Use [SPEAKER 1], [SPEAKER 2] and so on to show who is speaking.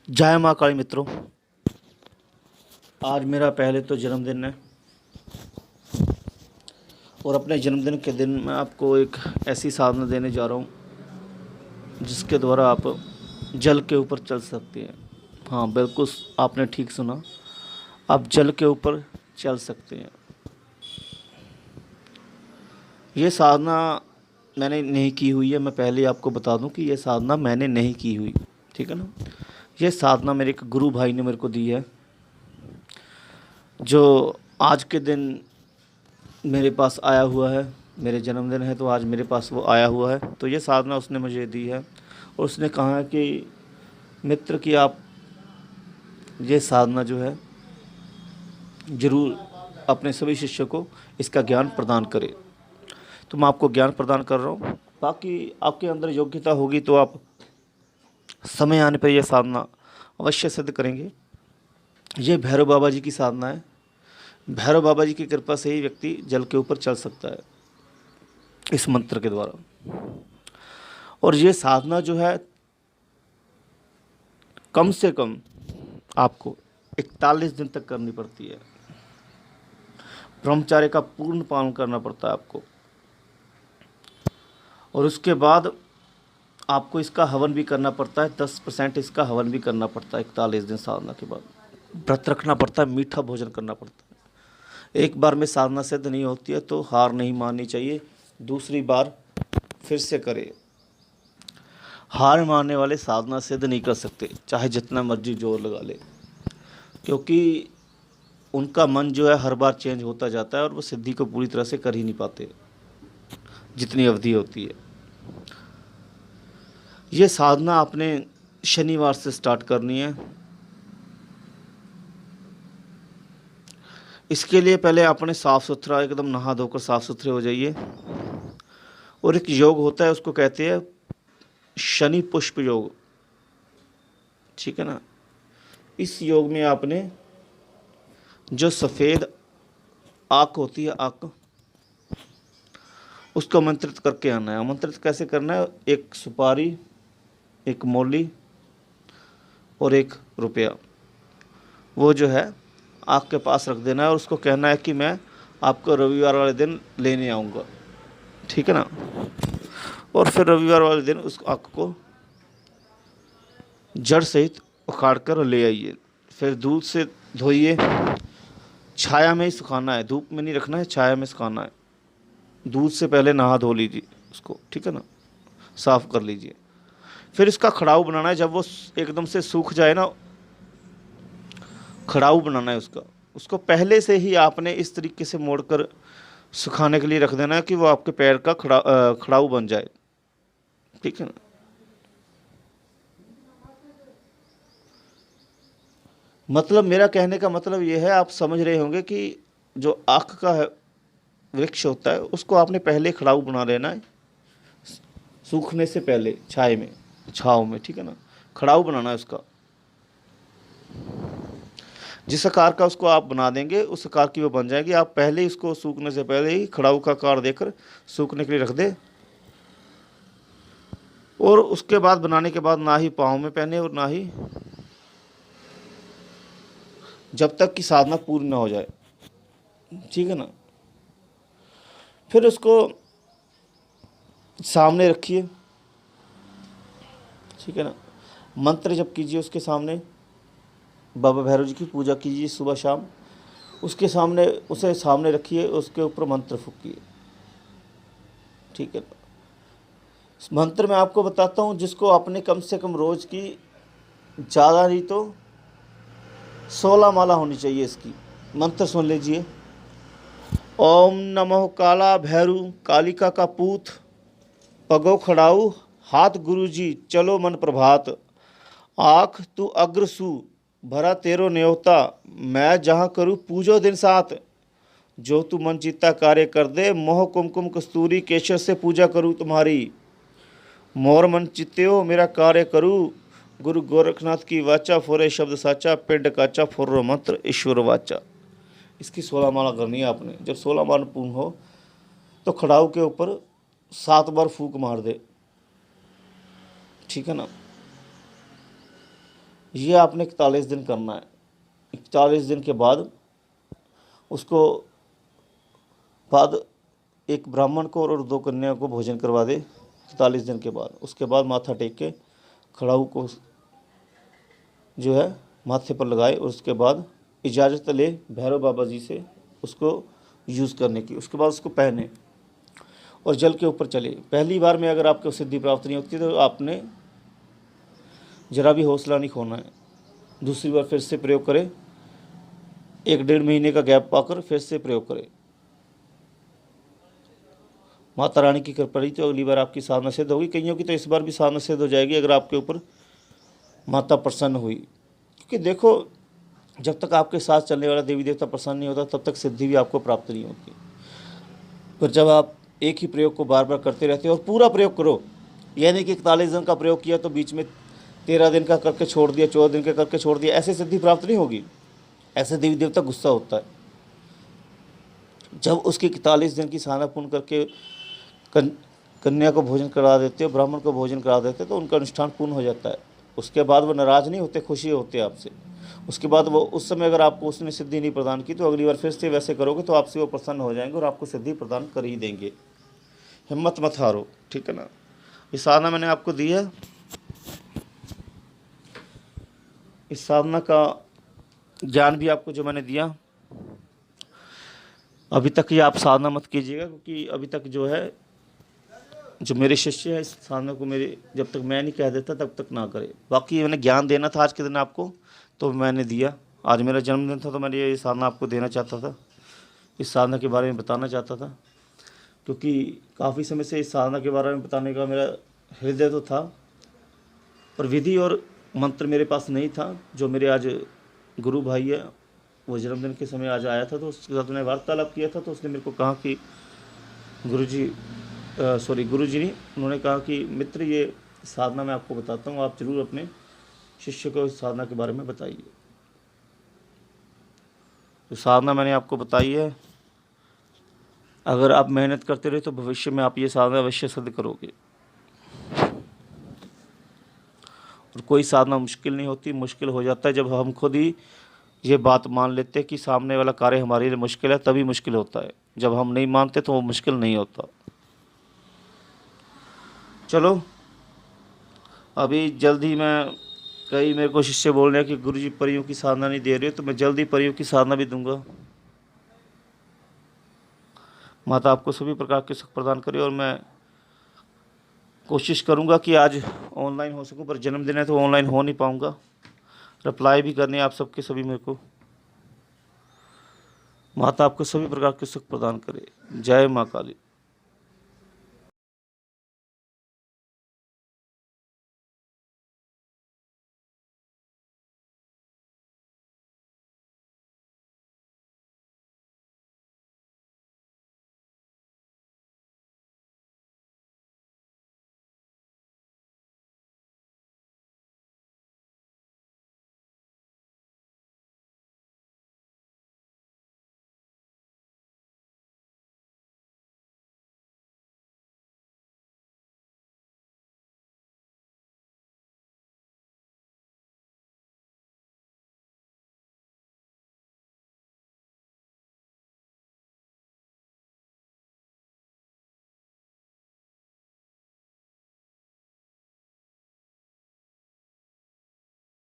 [SPEAKER 1] जय माँ काली मित्रों। आज मेरा पहले तो जन्मदिन है और अपने जन्मदिन के दिन मैं आपको एक ऐसी साधना देने जा रहा हूँ जिसके द्वारा आप जल के ऊपर चल सकते हैं। हाँ, बिल्कुल आपने ठीक सुना, आप जल के ऊपर चल सकते हैं। ये साधना मैंने नहीं की हुई है। मैं पहले आपको बता दूं कि ये साधना मैंने नहीं की हुई, ठीक है ना। ये साधना मेरे एक गुरु भाई ने मेरे को दी है, जो आज के दिन मेरे पास आया हुआ है। मेरे जन्मदिन है तो आज मेरे पास वो आया हुआ है। तो ये साधना उसने मुझे दी है और उसने कहा है कि मित्र कि आप ये साधना जो है ज़रूर अपने सभी शिष्यों को इसका ज्ञान प्रदान करें। तो मैं आपको ज्ञान प्रदान कर रहा हूँ। बाकी आपके अंदर योग्यता होगी तो आप समय आने पर यह साधना अवश्य सिद्ध करेंगे। ये भैरव बाबा जी की साधना है। भैरव बाबा जी की कृपा से ही व्यक्ति जल के ऊपर चल सकता है इस मंत्र के द्वारा। और ये साधना जो है कम से कम आपको 41 दिन तक करनी पड़ती है। ब्रह्मचार्य का पूर्ण पालन करना पड़ता है आपको, और उसके बाद आपको इसका हवन भी करना पड़ता है। 10% इसका हवन भी करना पड़ता है। 41 दिन साधना के बाद व्रत रखना पड़ता है, मीठा भोजन करना पड़ता है। एक बार में साधना सिद्ध नहीं होती है तो हार नहीं माननी चाहिए, दूसरी बार फिर से करें। हार मानने वाले साधना सिद्ध नहीं कर सकते, चाहे जितना मर्जी जोर लगा ले, क्योंकि उनका मन जो है हर बार चेंज होता जाता है और वो सिद्धि को पूरी तरह से कर ही नहीं पाते जितनी अवधि होती है। ये साधना आपने शनिवार से स्टार्ट करनी है। इसके लिए पहले अपने साफ़ सुथरा एकदम नहा धोकर साफ़ सुथरे हो जाइए। और एक योग होता है, उसको कहते हैं शनि पुष्प योग, ठीक है ना। इस योग में आपने जो सफ़ेद आँख होती है, आँख, उसको आमंत्रित करके आना है। आमंत्रित कैसे करना है? एक सुपारी, एक मौली और एक रुपया, वो जो है आँख के पास रख देना है और उसको कहना है कि मैं आपको रविवार वाले दिन लेने आऊँगा, ठीक है ना। और फिर रविवार वाले दिन उस आँख को जड़ सहित उखाड़ कर ले आइए। फिर दूध से धोइए, छाया में ही सुखाना है, धूप में नहीं रखना है, छाया में सुखाना है। दूध से पहले नहा धो लीजिए उसको, ठीक है ना, साफ़ कर लीजिए। फिर इसका खड़ाऊ बनाना है। जब वो एकदम से सूख जाए ना, खड़ाऊ बनाना है उसका। उसको पहले से ही आपने इस तरीके से मोड़कर सुखाने के लिए रख देना है कि वो आपके पैर का खड़ाऊ बन जाए, ठीक है ना। मतलब मेरा कहने का मतलब ये है, आप समझ रहे होंगे कि जो आँख का वृक्ष होता है उसको आपने पहले खड़ाऊ बना लेना है, सूखने से पहले, छाए में, छाँव में, ठीक है ना। खड़ाऊ बनाना है उसका। जिस आकार का उसको आप बना देंगे उस आकार की वो बन जाएगी। आप पहले ही उसको सूखने से पहले ही खड़ाऊ का आकार देकर सूखने के लिए रख दें। और उसके बाद बनाने के बाद ना ही पाँव में पहने और ना ही, जब तक कि साधना पूरी ना हो जाए, ठीक है ना। फिर उसको सामने रखिए, ठीक है ना। मंत्र जप कीजिए उसके सामने, बाबा भैरव जी की पूजा कीजिए सुबह शाम। उसके सामने, उसे सामने रखिए, उसके ऊपर मंत्र फूकिए, ठीक है। इस मंत्र में आपको बताता हूँ, जिसको आपने कम से कम रोज़ की, ज़्यादा नहीं तो 16 माला होनी चाहिए इसकी। मंत्र सुन लीजिए। ओम नमः काला भैरू कालिका का पूत, पगो खड़ाऊ हाथ गुरुजी चलो मन प्रभात, आँख तू अग्रसु भरा तेरो न्योता, मैं जहाँ करूँ पूजो दिन साथ, जो तू मन चित्ता कार्य कर दे, मोह कुमकुम कस्तूरी केशर से पूजा करूँ तुम्हारी, मोर मन चित्त्यो मेरा कार्य करूँ, गुरु गोरखनाथ की वाचा फोरे शब्द साचा, पिंड काचा फोरो मंत्र ईश्वर वाचा। इसकी 16 माला करनी है आपने। जब 16 माला पूर्ण हो तो खड़ाऊ के ऊपर 7 बार फूंक मार दे, ठीक है ना। ये आपने 41 दिन करना है। 41 दिन के बाद उसको बाद एक ब्राह्मण को और 2 कन्याओं को भोजन करवा दे 41 दिन के बाद। उसके बाद माथा टेक के खड़ाऊ को जो है माथे पर लगाए और उसके बाद इजाज़त ले भैरव बाबा जी से उसको यूज़ करने की। उसके बाद उसको पहने और जल के ऊपर चले। पहली बार में अगर आपको सिद्धि प्राप्त नहीं होती तो आपने ज़रा भी हौसला नहीं खोना है। दूसरी बार फिर से प्रयोग करें, 1-1.5 महीने का गैप पाकर फिर से प्रयोग करें। माता रानी की कृपा रही तो अगली बार आपकी साधना सिद्ध होगी। कईयों की तो इस बार भी साधना सिद्ध हो जाएगी अगर आपके ऊपर माता प्रसन्न हुई। क्योंकि देखो, जब तक आपके साथ चलने वाला देवी देवता प्रसन्न नहीं होता तब तक सिद्धि भी आपको प्राप्त नहीं होती। पर जब आप एक ही प्रयोग को बार बार करते रहते हो और पूरा प्रयोग करो, यानी कि 41 दिन का प्रयोग किया तो बीच में 13 दिन का करके छोड़ दिया, 14 दिन का करके छोड़ दिया, ऐसे सिद्धि प्राप्त नहीं होगी। ऐसे देवी देवता गुस्सा होता है। जब उसकी 41 दिन की साधना पूर्ण करके कन्या को भोजन करा देते हो, ब्राह्मण को भोजन करा देते तो उनका अनुष्ठान पूर्ण हो जाता है। उसके बाद वो नाराज़ नहीं होते, खुशी होते आपसे। उसके बाद वो उस समय अगर आपको उसने सिद्धि नहीं प्रदान की तो अगली बार फिर से वैसे करोगे तो आपसे वो प्रसन्न हो जाएंगे और आपको सिद्धि प्रदान कर ही देंगे। हिम्मत मत हारो, ठीक है ना। ये साधना मैंने आपको दी है। इस साधना का ज्ञान भी आपको जो मैंने दिया, अभी तक ये आप साधना मत कीजिएगा, क्योंकि अभी तक जो है जो मेरे शिष्य है इस साधना को मेरे जब तक मैं नहीं कह देता तब तक ना करे। बाकी मैंने ज्ञान देना था आज के दिन आपको तो मैंने दिया। आज मेरा जन्मदिन था तो मैंने ये साधना आपको देना चाहता था, इस साधना के बारे में बताना चाहता था। क्योंकि काफ़ी समय से इस साधना के बारे में बताने का मेरा हृदय तो था, पर विधि और मंत्र मेरे पास नहीं था। जो मेरे आज गुरु भाई है वो जन्मदिन के समय आज आया था तो उसके साथ मैंने वार्तालाप किया था। तो उसने मेरे को कहा कि गुरु जी नहीं, उन्होंने कहा कि मित्र ये साधना मैं आपको बताता हूँ, आप जरूर अपने शिष्य को इस साधना के बारे में बताइए। तो साधना मैंने आपको बताई है, अगर आप मेहनत करते रहे तो भविष्य में आप ये साधना अवश्य सिद्ध करोगे। और कोई साधना मुश्किल नहीं होती, मुश्किल हो जाता है जब हम खुद ही ये बात मान लेते हैं कि सामने वाला कार्य हमारे लिए मुश्किल है, तभी मुश्किल होता है। जब हम नहीं मानते तो वो मुश्किल नहीं होता। चलो, अभी जल्द ही कई मेरे को शिष्य बोल रहे हैं कि गुरुजी परियों की साधना नहीं दे रहे हो, तो मैं जल्दी परियों की साधना भी दूंगा। माता आपको सभी प्रकार के सुख प्रदान करे और मैं कोशिश करूंगा कि आज ऑनलाइन हो सकूं, पर जन्मदिन है तो ऑनलाइन हो नहीं पाऊंगा। रिप्लाई भी करने आप सबके सभी मेरे को। माता आपको सभी प्रकार के सुख प्रदान करे। जय माँ काली।